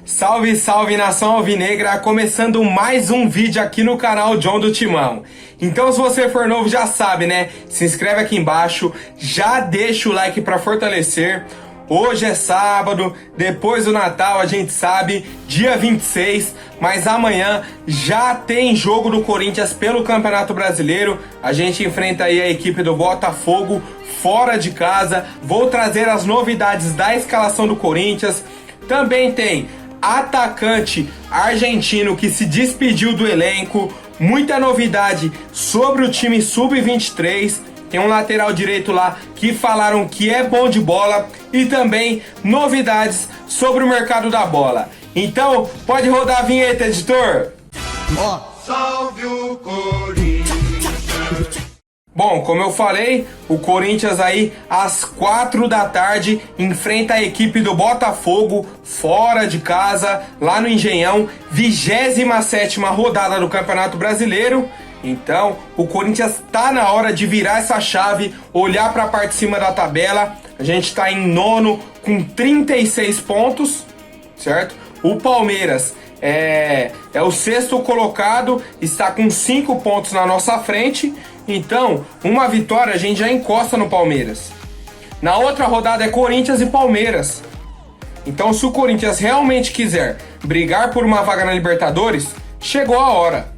Salve, salve nação alvinegra, começando mais um vídeo aqui no canal John do Timão. Então se você for novo já sabe, né? Se inscreve aqui embaixo, já deixa o like pra fortalecer. Hoje é sábado, depois do Natal a gente sabe, dia 26, mas amanhã já tem jogo do Corinthians pelo Campeonato Brasileiro. A gente enfrenta aí a equipe do Botafogo fora de casa. Vou trazer as novidades da escalação do Corinthians. Também tem atacante argentino que se despediu do elenco, muita novidade sobre o time sub-23, tem um lateral direito lá que falaram que é bom de bola e também novidades sobre o mercado da bola. Então, pode rodar a vinheta, editor! Salve o Corinthians! Bom, como eu falei, o Corinthians aí às 4 da tarde enfrenta a equipe do Botafogo fora de casa, lá no Engenhão, 27ª rodada do Campeonato Brasileiro. Então, o Corinthians tá na hora de virar essa chave, olhar para a parte de cima da tabela. A gente tá em nono com 36 pontos, certo? O Palmeiras é o sexto colocado, está com 5 pontos na nossa frente. Então, uma vitória a gente já encosta no Palmeiras. Na outra rodada é Corinthians e Palmeiras. Então, se o Corinthians realmente quiser brigar por uma vaga na Libertadores, chegou a hora.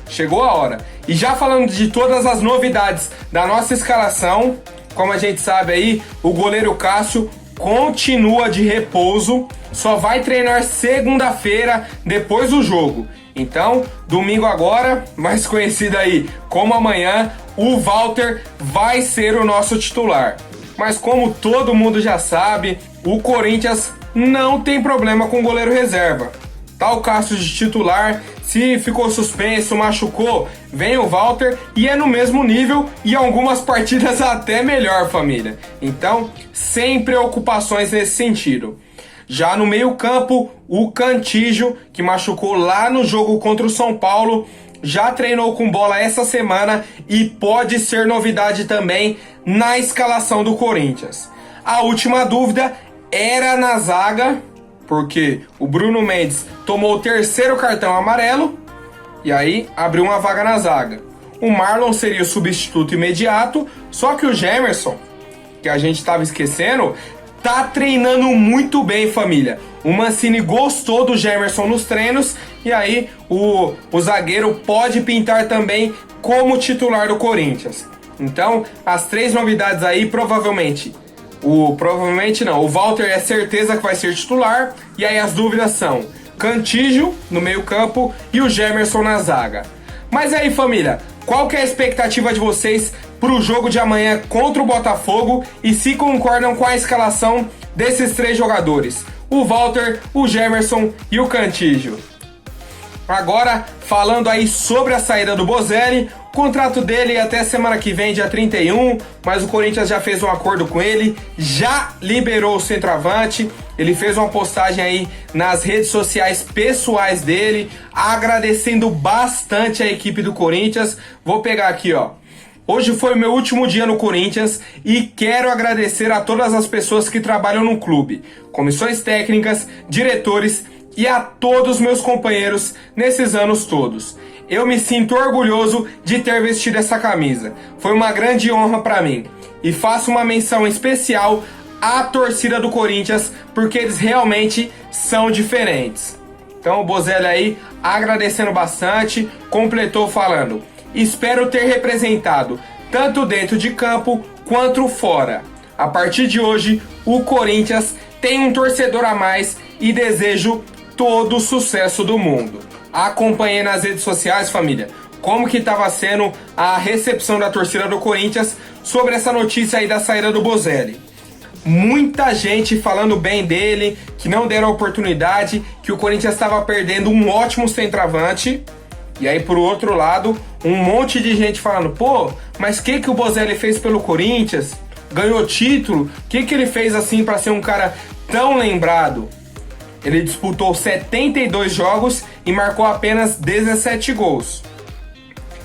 Chegou a hora. E já falando de todas as novidades da nossa escalação, como a gente sabe aí, o goleiro Cássio continua de repouso, só vai treinar segunda-feira depois do jogo. Então, domingo agora, mais conhecido aí como amanhã, o Walter vai ser o nosso titular. Mas como todo mundo já sabe, o Corinthians não tem problema com o goleiro reserva. Tá o Cássio de titular, se ficou suspenso, machucou, vem o Walter e é no mesmo nível e algumas partidas até melhor, família. Então, sem preocupações nesse sentido. Já no meio-campo, o Cantígio, que machucou lá no jogo contra o São Paulo, já treinou com bola essa semana e pode ser novidade também na escalação do Corinthians. A última dúvida era na zaga, porque o Bruno Mendes tomou o terceiro cartão amarelo e aí abriu uma vaga na zaga. O Marlon seria o substituto imediato, só que o Gemerson, que a gente estava esquecendo, tá treinando muito bem, família. O Mancini gostou do Gemerson nos treinos e aí o zagueiro pode pintar também como titular do Corinthians. Então, as três novidades aí, provavelmente o Walter é certeza que vai ser titular. E aí as dúvidas são Cantígio no meio campo e o Gemerson na zaga. Mas aí, família, qual que é a expectativa de vocês para o jogo de amanhã contra o Botafogo e se concordam com a escalação desses três jogadores? O Walter, o Gemerson e o Cantígio. Agora, falando aí sobre a saída do Bozelli, o contrato dele é até semana que vem, dia 31, mas o Corinthians já fez um acordo com ele, já liberou o centroavante. Ele fez uma postagem aí nas redes sociais pessoais dele, agradecendo bastante a equipe do Corinthians. Vou pegar aqui, ó. Hoje foi o meu último dia no Corinthians e quero agradecer a todas as pessoas que trabalham no clube, comissões técnicas, diretores e a todos meus companheiros nesses anos todos. Eu me sinto orgulhoso de ter vestido essa camisa. Foi uma grande honra para mim. E faço uma menção especial à torcida do Corinthians, porque eles realmente são diferentes. Então o Bozelli aí agradecendo bastante, completou falando: espero ter representado tanto dentro de campo quanto fora. A partir de hoje, o Corinthians tem um torcedor a mais e desejo todo o sucesso do mundo. Acompanhei nas redes sociais, família, como que estava sendo a recepção da torcida do Corinthians sobre essa notícia aí da saída do Bozelli. Muita gente falando bem dele, que não deram oportunidade, que o Corinthians estava perdendo um ótimo centroavante. E aí, por outro lado, um monte de gente falando: pô, mas o que o Bozelli fez pelo Corinthians? Ganhou título? O que ele fez assim para ser um cara tão lembrado? Ele disputou 72 jogos e marcou apenas 17 gols.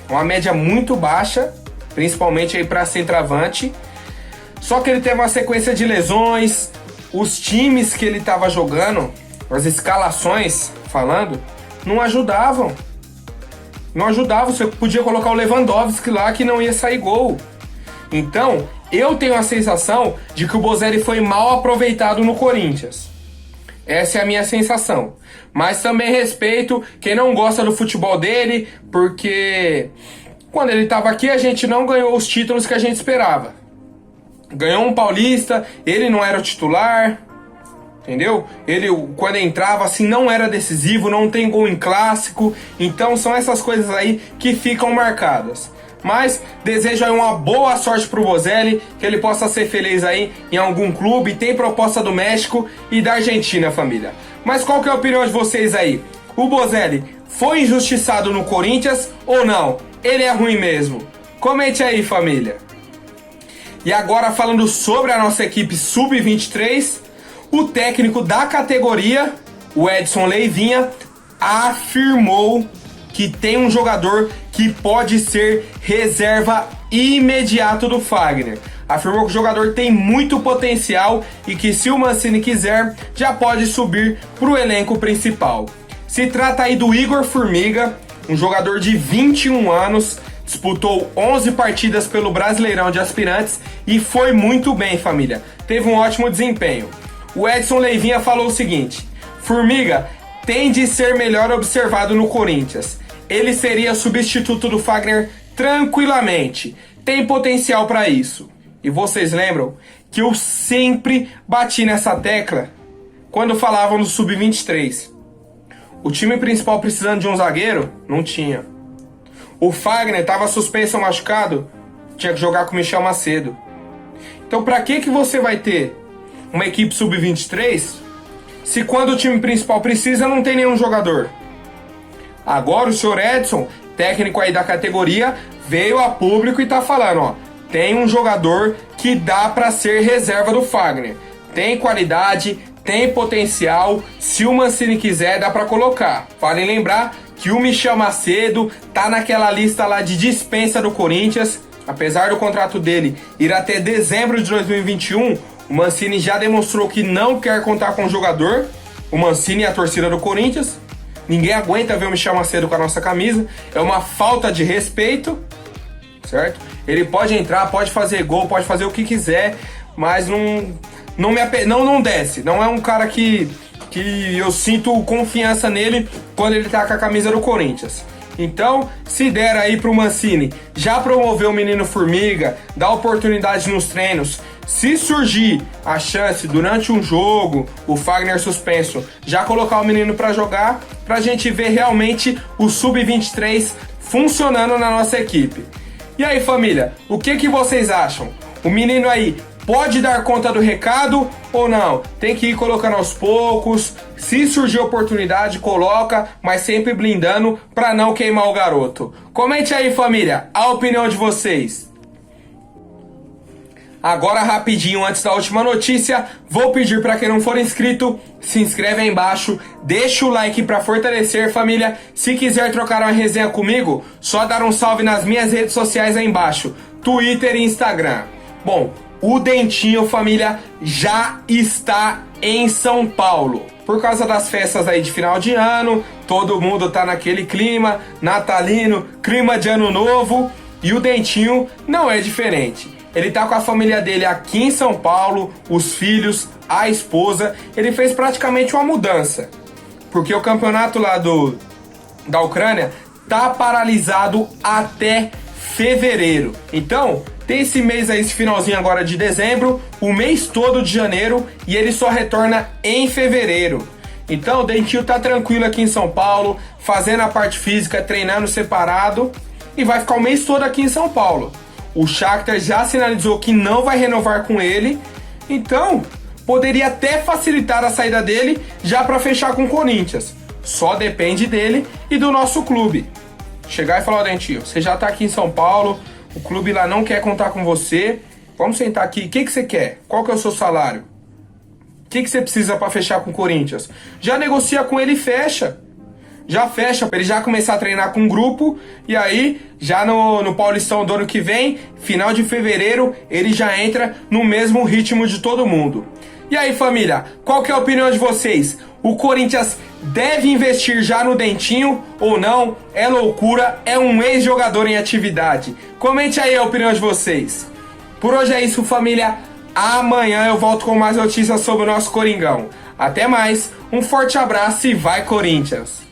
Uma média muito baixa, principalmente aí para centroavante. Só que ele teve uma sequência de lesões. Os times que ele estava jogando as escalações falando, não ajudavam. Não ajudavam, você podia colocar o Lewandowski lá que não ia sair gol. Então, eu tenho a sensação de que o Bozelli foi mal aproveitado no Corinthians. Essa é a minha sensação. Mas também respeito quem não gosta do futebol dele, porque quando ele estava aqui a gente não ganhou os títulos que a gente esperava. Ganhou um paulista, ele não era o titular, entendeu? Ele, quando entrava, assim, não era decisivo, não tem gol em clássico. Então são essas coisas aí que ficam marcadas. Mas desejo aí uma boa sorte pro Bozelli, que ele possa ser feliz aí em algum clube. Tem proposta do México e da Argentina, família. Mas qual que é a opinião de vocês aí? O Bozelli foi injustiçado no Corinthians ou não? Ele é ruim mesmo? Comente aí, família. E agora falando sobre a nossa equipe Sub-23, o técnico da categoria, o Edson Leivinha, afirmou que tem um jogador que pode ser reserva imediato do Fagner. Afirmou que o jogador tem muito potencial e que, se o Mancini quiser, já pode subir para o elenco principal. Se trata aí do Igor Formiga, um jogador de 21 anos, disputou 11 partidas pelo Brasileirão de Aspirantes e foi muito bem, família. Teve um ótimo desempenho. O Edson Leivinha falou o seguinte: Formiga tem de ser melhor observado no Corinthians. Ele seria substituto do Fagner tranquilamente. Tem potencial para isso. E vocês lembram que eu sempre bati nessa tecla quando falavam do Sub-23. O time principal precisando de um zagueiro? Não tinha. O Fagner estava suspenso ou machucado? Tinha que jogar com o Michel Macedo. Então para que você vai ter uma equipe Sub-23 se quando o time principal precisa não tem nenhum jogador? Agora o senhor Edson, técnico aí da categoria, veio a público e tá falando, ó, tem um jogador que dá para ser reserva do Fagner. Tem qualidade, tem potencial, se o Mancini quiser dá para colocar. Vale lembrar que o Michel Macedo tá naquela lista lá de dispensa do Corinthians. Apesar do contrato dele ir até dezembro de 2021, o Mancini já demonstrou que não quer contar com o jogador. O Mancini e a torcida do Corinthians. Ninguém aguenta ver o Michel Macedo com a nossa camisa. É uma falta de respeito, certo? Ele pode entrar, pode fazer gol, pode fazer o que quiser, mas não desce. Não é um cara que eu sinto confiança nele quando ele tá com a camisa do Corinthians. Então, se der aí pro Mancini já promover o menino Formiga, dar oportunidade nos treinos, se surgir a chance durante um jogo, o Fagner suspenso, já colocar o menino para jogar, pra gente ver realmente o Sub-23 funcionando na nossa equipe. E aí, família, o que vocês acham? O menino aí pode dar conta do recado ou não? Tem que ir colocando aos poucos. Se surgir oportunidade, coloca, mas sempre blindando para não queimar o garoto. Comente aí, família, a opinião de vocês. Agora, rapidinho, antes da última notícia, vou pedir para quem não for inscrito, se inscreve aí embaixo, deixa o like para fortalecer, família. Se quiser trocar uma resenha comigo, só dar um salve nas minhas redes sociais aí embaixo, Twitter e Instagram. Bom, o Dentinho, família, já está em São Paulo. Por causa das festas aí de final de ano, todo mundo tá naquele clima natalino, clima de ano novo, e o Dentinho não é diferente. Ele tá com a família dele aqui em São Paulo, os filhos, a esposa. Ele fez praticamente uma mudança, porque o campeonato lá da Ucrânia tá paralisado até fevereiro. Então, tem esse mês aí, esse finalzinho agora de dezembro, o mês todo de janeiro, e ele só retorna em fevereiro. Então o Dentinho tá tranquilo aqui em São Paulo, fazendo a parte física, treinando separado, e vai ficar o mês todo aqui em São Paulo. O Shakhtar já sinalizou que não vai renovar com ele, então poderia até facilitar a saída dele já para fechar com o Corinthians. Só depende dele e do nosso clube. Chegar e falar, ó, Dentinho, você já tá aqui em São Paulo, o clube lá não quer contar com você, vamos sentar aqui, o que você quer? Qual que é o seu salário? O que você precisa para fechar com o Corinthians? Já negocia com ele e fecha. já fecha para ele já começar a treinar com o grupo. E aí, já no Paulistão do ano que vem, final de fevereiro, ele já entra no mesmo ritmo de todo mundo. E aí, família, qual que é a opinião de vocês? O Corinthians deve investir já no Dentinho ou não? É loucura? É um ex-jogador em atividade? Comente aí a opinião de vocês. Por hoje é isso, família. Amanhã eu volto com mais notícias sobre o nosso Coringão. Até mais, um forte abraço e vai Corinthians!